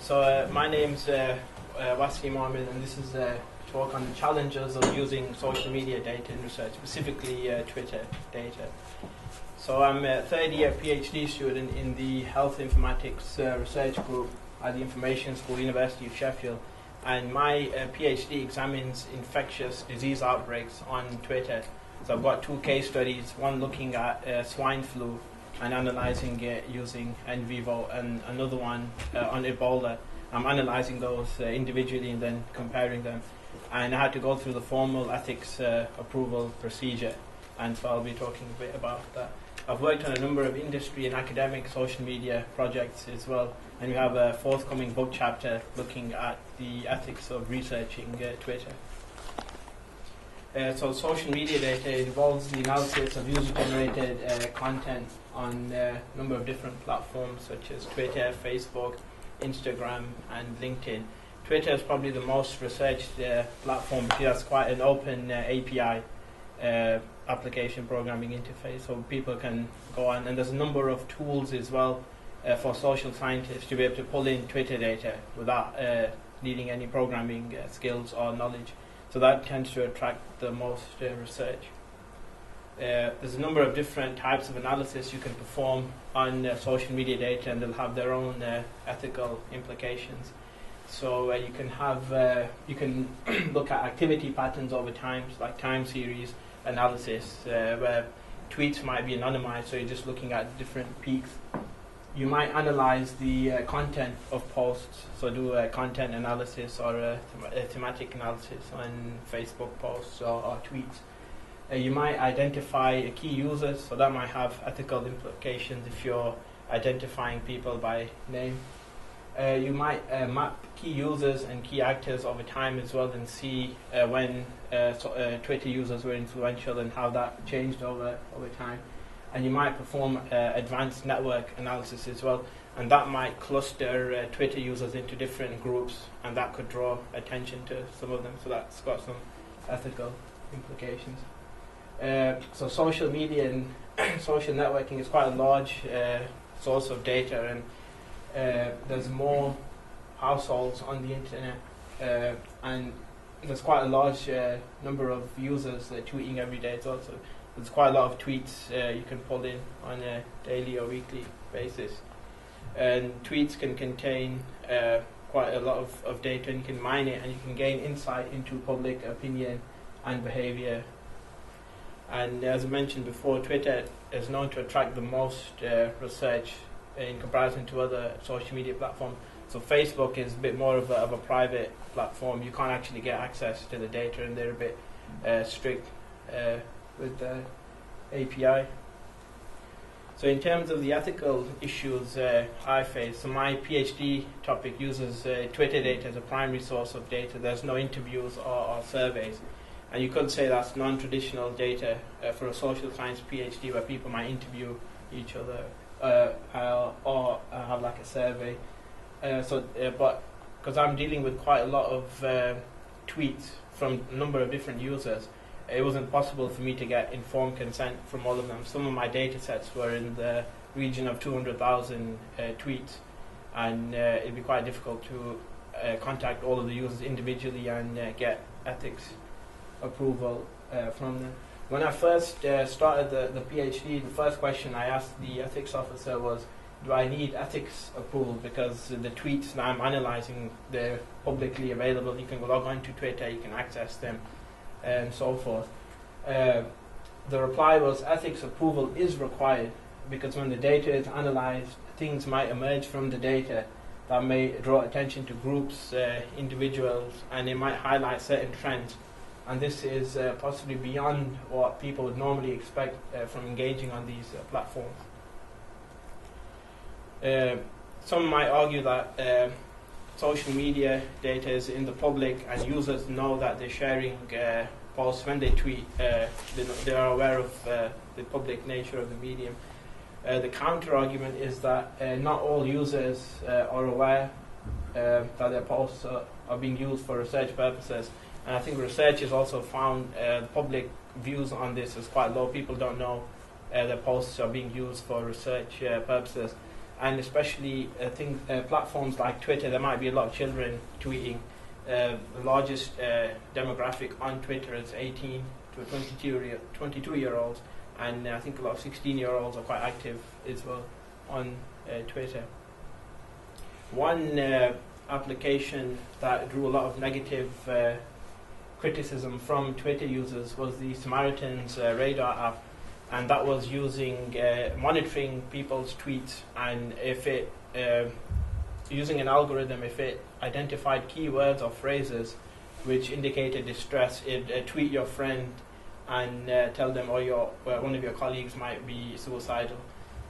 My name's Wasim, Ahmed, and this is a talk on the challenges of using social media data in research, specifically Twitter data. So I'm a third-year PhD student in the Health Informatics Research Group at the Information School, University of Sheffield, and my PhD examines infectious disease outbreaks on Twitter. So I've got two case studies, one looking at swine flu and analysing it using in vivo, and another one on Ebola. I'm analysing those individually and then comparing them. And I had to go through the formal ethics approval procedure, and so I'll be talking a bit about that. I've worked on a number of industry and academic social media projects as well, and we have a forthcoming book chapter looking at the ethics of researching Twitter. So social media data involves the analysis of user-generated content on a number of different platforms such as Twitter, Facebook, Instagram, and LinkedIn. Twitter is probably the most researched platform because it has quite an open API application programming interface, so people can go on. And there's a number of tools as well for social scientists to be able to pull in Twitter data without needing any programming skills or knowledge. So that tends to attract the most research. There's a number of different types of analysis you can perform on social media data, and they'll have their own ethical implications. So you can look at activity patterns over time, like time series analysis, where tweets might be anonymized, so you're just looking at different peaks. You might analyze the content of posts, so do a content analysis or a thematic analysis on Facebook posts or tweets. You might identify key users, so that might have ethical implications if you're identifying people by name. You might map key users and key actors over time as well, and see when Twitter users were influential and how that changed over time. And you might perform advanced network analysis as well, and that might cluster Twitter users into different groups, and that could draw attention to some of them, so that's got some ethical implications. So social media and social networking is quite a large source of data, and there's more households on the internet, and there's quite a large number of users tweeting every day as well. So there's quite a lot of tweets you can pull in on a daily or weekly basis. And tweets can contain quite a lot of data, and you can mine it, and you can gain insight into public opinion and behavior. And as I mentioned before, Twitter is known to attract the most research in comparison to other social media platforms. So Facebook is a bit more of a private platform. You can't actually get access to the data, and they're a bit strict with the API. So in terms of the ethical issues I face, so my PhD topic uses Twitter data as a primary source of data. There's no interviews or surveys. And you could say that's non-traditional data for a social science PhD, where people might interview each other or have like a survey. But because I'm dealing with quite a lot of tweets from a number of different users, it wasn't possible for me to get informed consent from all of them. Some of my data sets were in the region of 200,000 tweets, and it'd be quite difficult to contact all of the users individually and get ethics approval from them. When I first started the PhD, the first question I asked the ethics officer was, do I need ethics approval? Because the tweets that I'm analysing, they're publicly available. You can log on to Twitter, you can access them, and so forth. The reply was, ethics approval is required, because when the data is analysed, things might emerge from the data that may draw attention to groups, individuals, and it might highlight certain trends. And this is possibly beyond what people would normally expect from engaging on these platforms. Some might argue that social media data is in the public, and users know that they're sharing posts when they tweet. They are aware of the public nature of the medium. The counter-argument is that not all users are aware that their posts are being used for research purposes. And I think researchers also found the public views on this is quite low. People don't know their posts are being used for research purposes. and especially platforms like Twitter. There might be a lot of children tweeting. The largest demographic on Twitter is 18 to 22-year-olds, and I think a lot of 16-year-olds are quite active as well on Twitter. One application that drew a lot of negative criticism from Twitter users was the Samaritans Radar Up, and that was monitoring people's tweets, and if it using an algorithm, if it identified keywords or phrases which indicated distress, it'd tweet your friend and tell them, one of your colleagues might be suicidal.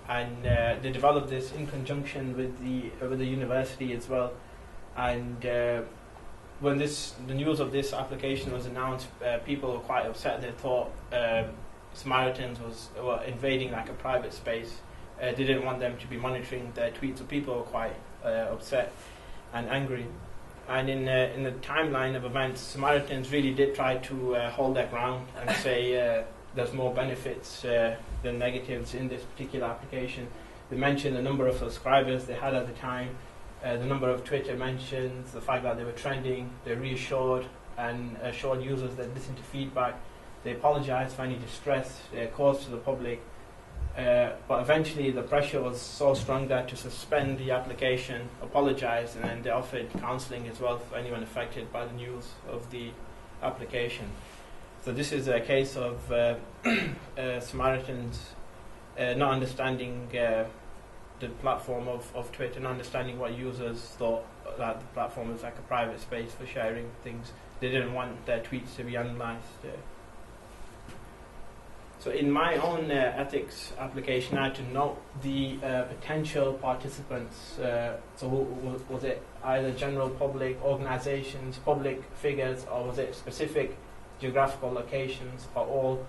And they developed this in conjunction with the university as well. And when the news of this application was announced, people were quite upset. They thought Samaritans were invading like a private space. They didn't want them to be monitoring their tweets, so people were quite upset and angry. And in the timeline of events, Samaritans really did try to hold their ground and say there's more benefits than negatives in this particular application. They mentioned the number of subscribers they had at the time, the number of Twitter mentions, the fact that they were trending. They reassured and assured users that listened to feedback. They apologized for any distress caused to the public. But eventually the pressure was so strong that to suspend the application, apologized, and then they offered counseling as well for anyone affected by the news of the application. So this is a case of Samaritans not understanding the platform of Twitter, not understanding what users thought, that the platform was like a private space for sharing things. They didn't want their tweets to be analyzed. So in my own ethics application, I had to note the potential participants. So was it either general public, organizations, public figures, or was it specific geographical locations, or all?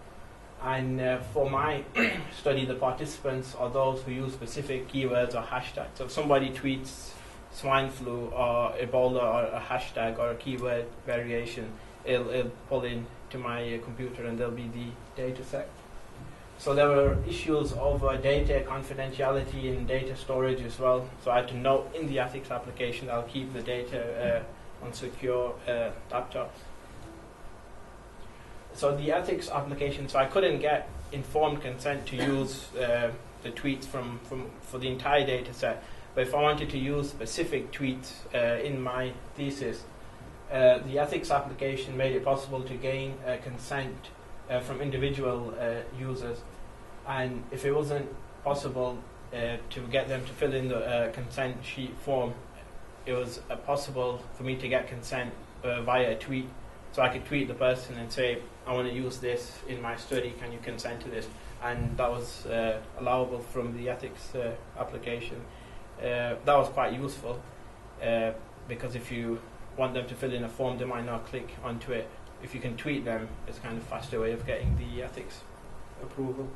And for my study, the participants are those who use specific keywords or hashtags. So if somebody tweets swine flu or Ebola or a hashtag or a keyword variation, it'll pull in to my computer and there'll be the data set. So there were issues of data confidentiality and data storage as well. So I had to note in the ethics application that I'll keep the data on secure laptops. So the ethics application, so I couldn't get informed consent to use the tweets for the entire data set. But if I wanted to use specific tweets in my thesis, the ethics application made it possible to gain consent from individual users, and if it wasn't possible to get them to fill in the consent sheet form, it was possible for me to get consent via a tweet. So I could tweet the person and say, I want to use this in my study, can you consent to this? And that was allowable from the ethics application. That was quite useful because if you want them to fill in a form, they might not click onto it. If you can tweet them, it's kind of a faster way of getting the ethics approval.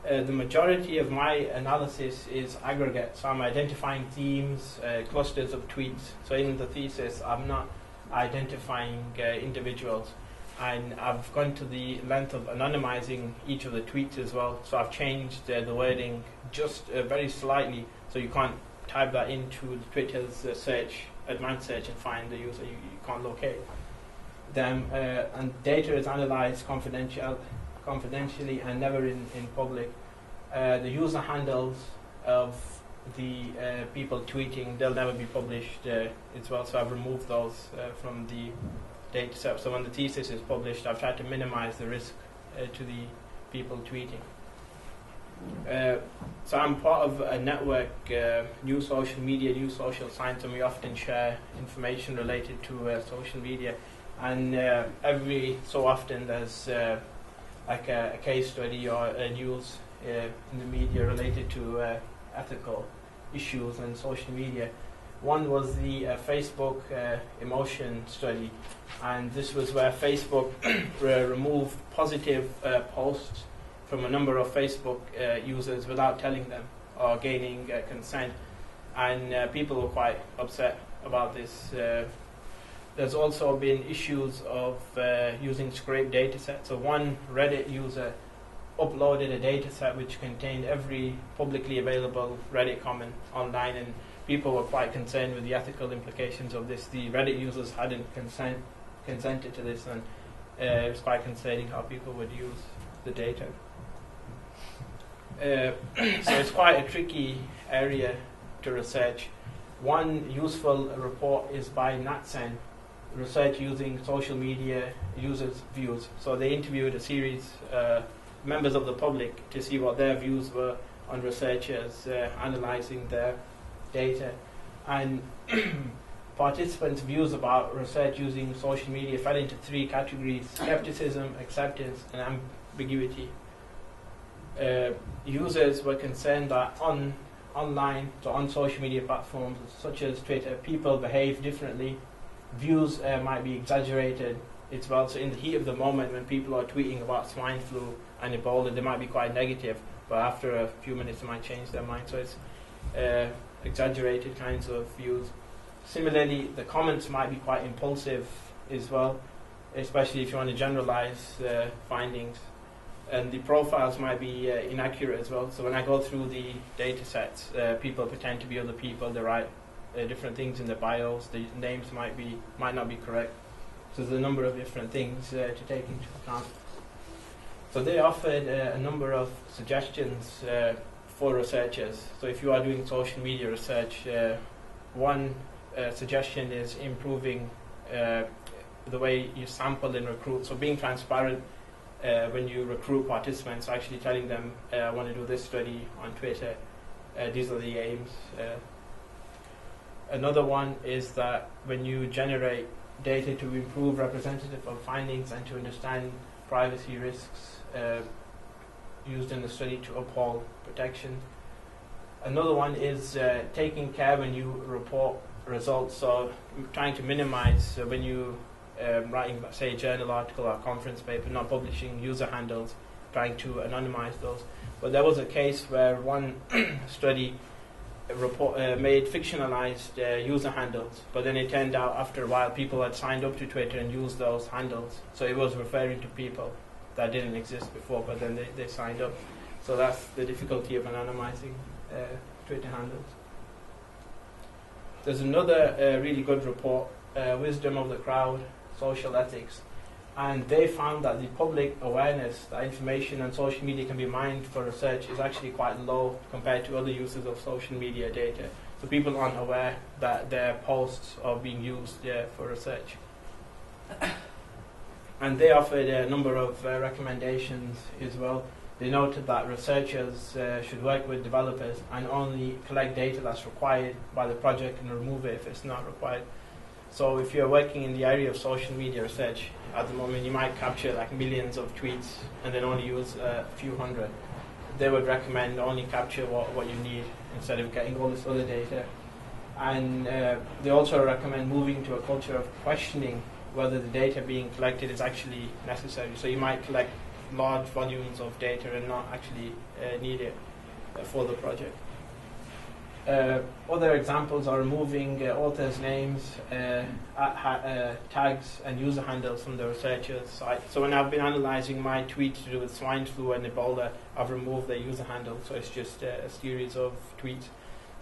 The majority of my analysis is aggregate, so I'm identifying themes, clusters of tweets. So in the thesis, I'm not identifying individuals, and I've gone to the length of anonymizing each of the tweets as well. So I've changed the wording just very slightly, so you can't type that into Twitter's advanced search and find the user. You can't locate them, and data is analyzed confidentially and never in public. The user handles of the people tweeting, they'll never be published as well, so I've removed those from the data set. So when the thesis is published, I've tried to minimize the risk to the people tweeting. So I'm part of a network, New Social Media, New Social Science, and we often share information related to social media. And every so often there's like a case study or a news in the media related to ethical issues and social media. One was the Facebook emotion study, and this was where Facebook removed positive posts from a number of Facebook users without telling them or gaining consent, and people were quite upset about this. There's also been issues of using scraped data sets. So one Reddit user uploaded a data set which contained every publicly available Reddit comment online, and people were quite concerned with the ethical implications of this. The Reddit users hadn't consented to this, and it was quite concerning how people would use the data. So it's quite a tricky area to research. One useful report is by NatSen, research using social media users' views. So they interviewed a series members of the public to see what their views were on researchers analyzing their data. And participants' views about research using social media fell into three categories: skepticism, acceptance, and ambiguity. Users were concerned that online, so on social media platforms such as Twitter, people behave differently. Views might be exaggerated as well. So in the heat of the moment, when people are tweeting about swine flu and Ebola, they might be quite negative, but after a few minutes they might change their mind. So it's exaggerated kinds of views. Similarly, the comments might be quite impulsive as well, especially if you want to generalize findings. And the profiles might be inaccurate as well. So when I go through the data sets, people pretend to be other people. They write different things in their bios. The names might not be correct. So there's a number of different things to take into account. So they offered a number of suggestions for researchers. So if you are doing social media research, one suggestion is improving the way you sample and recruit. So being transparent when you recruit participants, actually telling them, I want to do this study on Twitter, these are the aims. Another one is that when you generate data to improve representative of findings and to understand privacy risks used in the study to uphold protection. Another one is taking care when you report results, so trying to minimize when you writing, say, a journal article or a conference paper, not publishing user handles, trying to anonymize those. But there was a case where one study made fictionalized user handles, but then it turned out after a while people had signed up to Twitter and used those handles. So it was referring to people that didn't exist before, but then they signed up. So that's the difficulty of anonymizing Twitter handles. There's another really good report, Wisdom of the Crowd, Social Ethics, and they found that the public awareness that information and social media can be mined for research is actually quite low compared to other uses of social media data. So people aren't aware that their posts are being used for research. And they offered a number of recommendations as well. They noted that researchers should work with developers and only collect data that's required by the project and remove it if it's not required. So if you're working in the area of social media research at the moment, you might capture like millions of tweets and then only use a few hundred. They would recommend only capture what you need instead of getting all this other data. And they also recommend moving to a culture of questioning whether the data being collected is actually necessary. So you might collect large volumes of data and not actually need it for the project. Other examples are removing authors' names, tags and user handles from the researcher's site. So when I've been analyzing my tweets to do with swine flu and Ebola, I've removed their user handle, so it's just a series of tweets.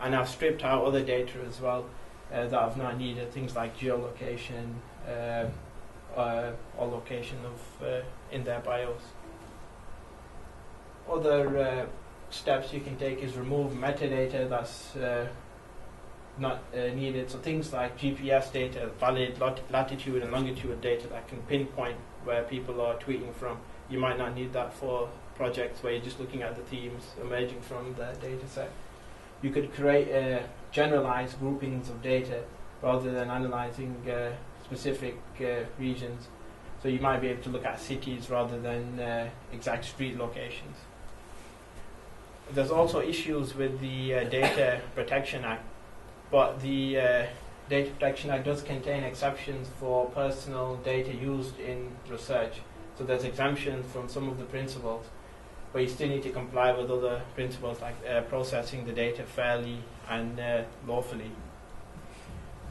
And I've stripped out other data as well that I've not needed, things like geolocation or location of in their bios. Other steps you can take is remove metadata that's not needed. So things like GPS data, valid latitude and longitude data that can pinpoint where people are tweeting from. You might not need that for projects where you're just looking at the themes emerging from the data set. You could create generalized groupings of data rather than analyzing specific regions. So you might be able to look at cities rather than exact street locations. There's also issues with the Data Protection Act, but the Data Protection Act does contain exceptions for personal data used in research. So there's exemptions from some of the principles, but you still need to comply with other principles like processing the data fairly and lawfully.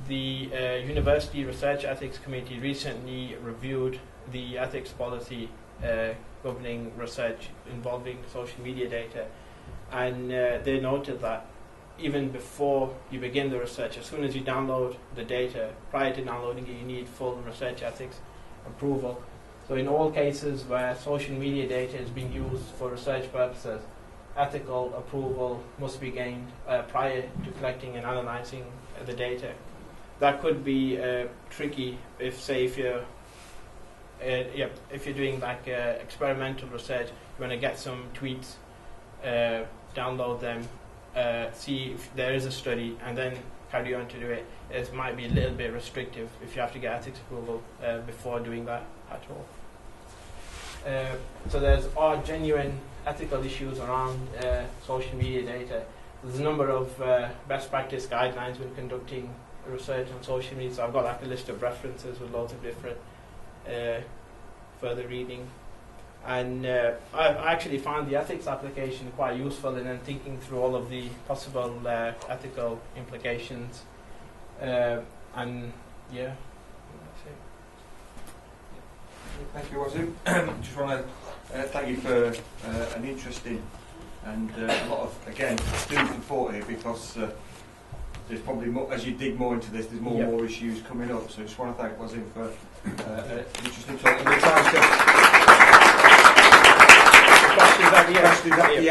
The University Research Ethics Committee recently reviewed the ethics policy governing research involving social media data, and they noted that even before you begin the research, as soon as you download the data, prior to downloading it, you need full research ethics approval. So in all cases where social media data is being used for research purposes, ethical approval must be gained prior to collecting and analyzing the data. That could be tricky if you're doing like experimental research, you want to get some tweets, download them, see if there is a study, and then carry on to do it. It might be a little bit restrictive if you have to get ethics approval before doing that at all. So are genuine ethical issues around social media data. There's a number of best practice guidelines when conducting research on social media. So I've got like a list of references with loads of different further reading. And I actually found the ethics application quite useful in then thinking through all of the possible ethical implications. And yeah, that's it. Thank you, Wasim. Just want to thank you for an interesting and a lot of, again, food for thought here, because there's probably more, as you dig more into this, there's more and more issues coming up. So I just want to thank Wasim for an interesting talk. And the time to questions at the end.